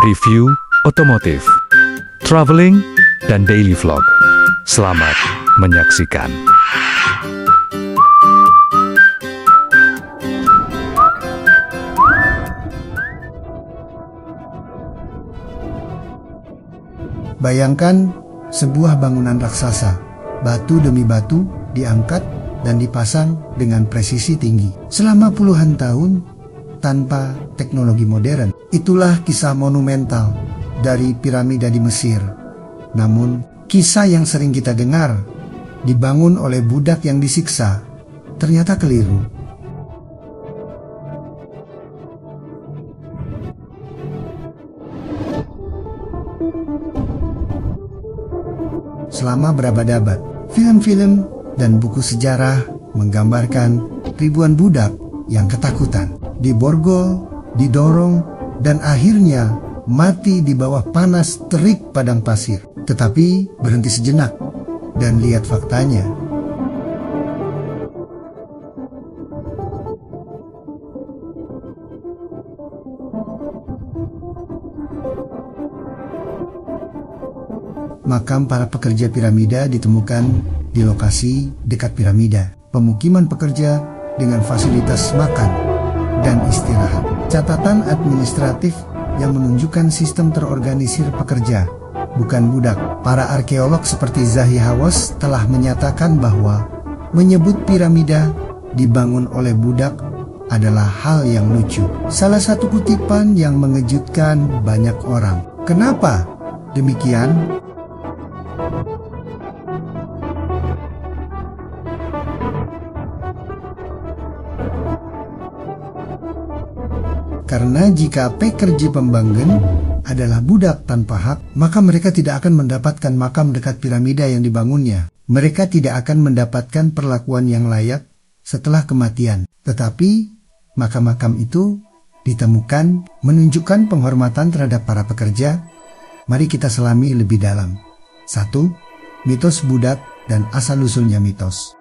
review otomotif, traveling, dan daily vlog. Selamat menyaksikan. Bayangkan sebuah bangunan raksasa, batu demi batu diangkat dan dipasang dengan presisi tinggi selama puluhan tahun tanpa teknologi modern. Itulah kisah monumental dari piramida di Mesir. Namun, kisah yang sering kita dengar, dibangun oleh budak yang disiksa, ternyata keliru. Selama berabad-abad, film-film dan buku sejarah menggambarkan ribuan budak yang ketakutan, diborgol, didorong, dan akhirnya mati di bawah panas terik padang pasir. Tetapi berhenti sejenak dan lihat faktanya. Makam para pekerja piramida ditemukan di lokasi dekat piramida. Pemukiman pekerja dengan fasilitas makan dan istirahat. Catatan administratif yang menunjukkan sistem terorganisir pekerja, bukan budak. Para arkeolog seperti Zahi Hawass telah menyatakan bahwa menyebut piramida dibangun oleh budak adalah hal yang lucu. Salah satu kutipan yang mengejutkan banyak orang. Kenapa demikian? Karena jika pekerja pembangun adalah budak tanpa hak, maka mereka tidak akan mendapatkan makam dekat piramida yang dibangunnya. Mereka tidak akan mendapatkan perlakuan yang layak setelah kematian. Tetapi makam-makam itu ditemukan menunjukkan penghormatan terhadap para pekerja. Mari kita selami lebih dalam. 1. Mitos budak dan asal-usulnya mitos.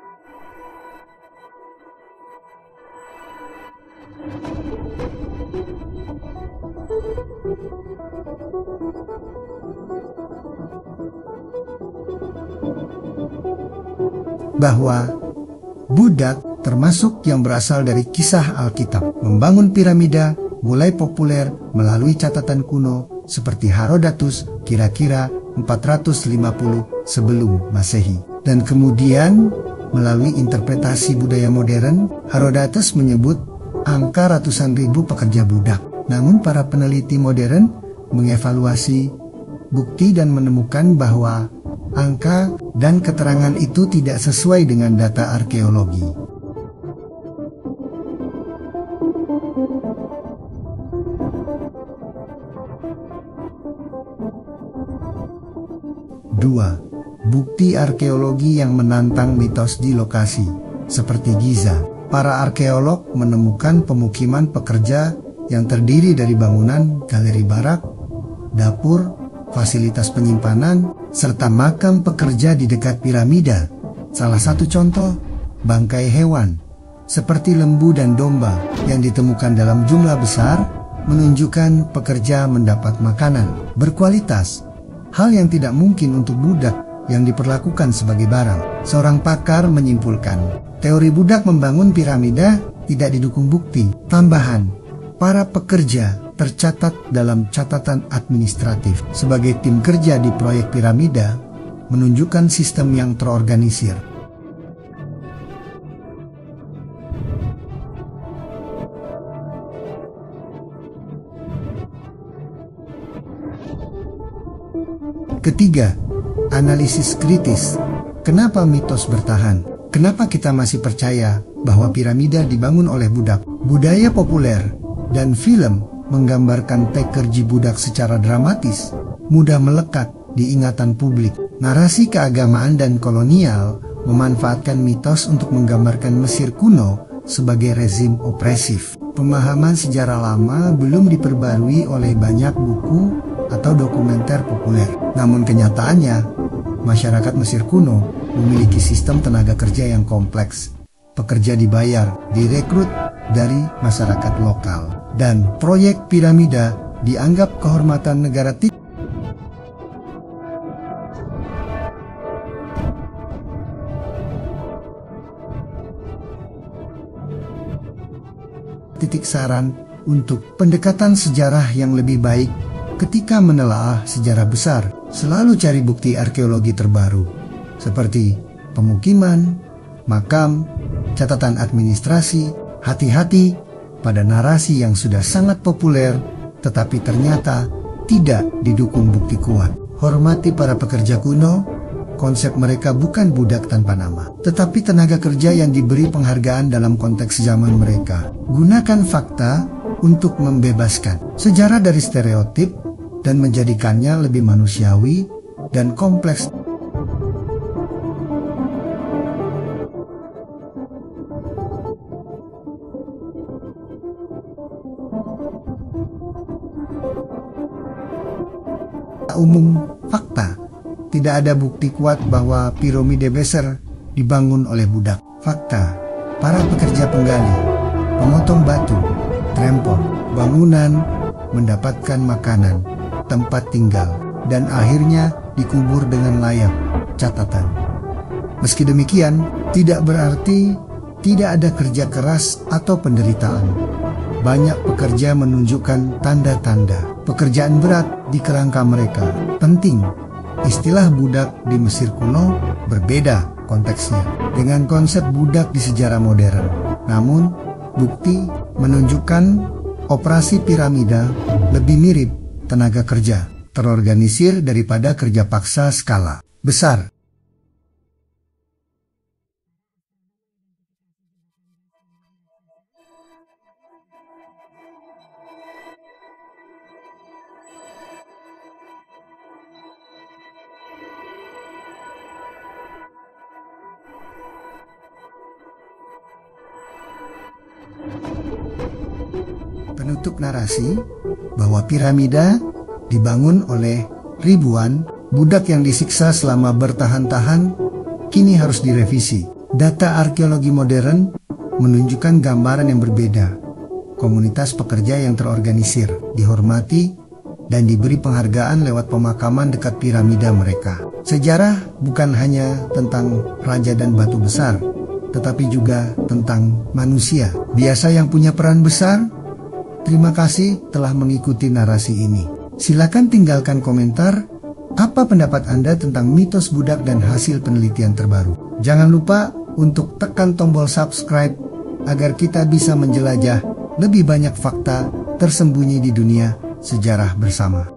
Bahwa budak termasuk yang berasal dari kisah Alkitab. Membangun piramida mulai populer melalui catatan kuno seperti Herodotus kira-kira 450 sebelum Masehi. Dan kemudian melalui interpretasi budaya modern, Herodotus menyebut angka ratusan ribu pekerja budak. Namun para peneliti modern mengevaluasi bukti dan menemukan bahwa angka dan keterangan itu tidak sesuai dengan data arkeologi. Dua, bukti arkeologi yang menantang mitos di lokasi, seperti Giza. Para arkeolog menemukan pemukiman pekerja yang terdiri dari bangunan, galeri barak, dapur, fasilitas penyimpanan, serta makam pekerja di dekat piramida. Salah satu contoh, bangkai hewan, seperti lembu dan domba yang ditemukan dalam jumlah besar, menunjukkan pekerja mendapat makanan berkualitas, hal yang tidak mungkin untuk budak yang diperlakukan sebagai barang. Seorang pakar menyimpulkan, teori budak membangun piramida tidak didukung bukti tambahan. Para pekerja tercatat dalam catatan administratif sebagai tim kerja di proyek piramida, menunjukkan sistem yang terorganisir. Ketiga, analisis kritis. Kenapa mitos bertahan? Kenapa kita masih percaya bahwa piramida dibangun oleh budak? Budaya populer dan film menggambarkan pekerja budak secara dramatis, mudah melekat di ingatan publik. Narasi keagamaan dan kolonial memanfaatkan mitos untuk menggambarkan Mesir kuno sebagai rezim opresif. Pemahaman sejarah lama belum diperbarui oleh banyak buku atau dokumenter populer. Namun kenyataannya, masyarakat Mesir kuno memiliki sistem tenaga kerja yang kompleks. Pekerja dibayar, direkrut dari masyarakat lokal. Dan proyek piramida dianggap kehormatan negara titik saran untuk pendekatan sejarah yang lebih baik ketika menelaah sejarah besar. Selalu cari bukti arkeologi terbaru, seperti pemukiman, makam, catatan administrasi. Hati-hati pada narasi yang sudah sangat populer, tetapi ternyata tidak didukung bukti kuat. Hormati para pekerja kuno. Konsep mereka bukan budak tanpa nama, tetapi tenaga kerja yang diberi penghargaan dalam konteks zaman mereka. Gunakan fakta untuk membebaskan sejarah dari stereotip dan menjadikannya lebih manusiawi dan kompleks. Umum fakta. Tidak ada bukti kuat bahwa piramida Besar dibangun oleh budak. Fakta, para pekerja penggali, pemotong batu, trempor, bangunan, mendapatkan makanan, tempat tinggal, dan akhirnya dikubur dengan layak. Catatan. Meski demikian, tidak berarti tidak ada kerja keras atau penderitaan. Banyak pekerja menunjukkan tanda-tanda pekerjaan berat di kerangka mereka. Penting, istilah budak di Mesir kuno berbeda konteksnya dengan konsep budak di sejarah modern. Namun, bukti menunjukkan operasi piramida lebih mirip tenaga kerja terorganisir daripada kerja paksa skala besar. Penutup narasi bahwa piramida dibangun oleh ribuan budak yang disiksa selama bertahan-tahan kini harus direvisi. Data arkeologi modern menunjukkan gambaran yang berbeda. Komunitas pekerja yang terorganisir, dihormati, dan diberi penghargaan lewat pemakaman dekat piramida mereka. Sejarah bukan hanya tentang raja dan batu besar, tetapi juga tentang manusia biasa yang punya peran besar. Terima kasih telah mengikuti narasi ini. Silakan tinggalkan komentar apa pendapat Anda tentang mitos budak dan hasil penelitian terbaru. Jangan lupa untuk tekan tombol subscribe agar kita bisa menjelajah lebih banyak fakta tersembunyi di dunia sejarah bersama.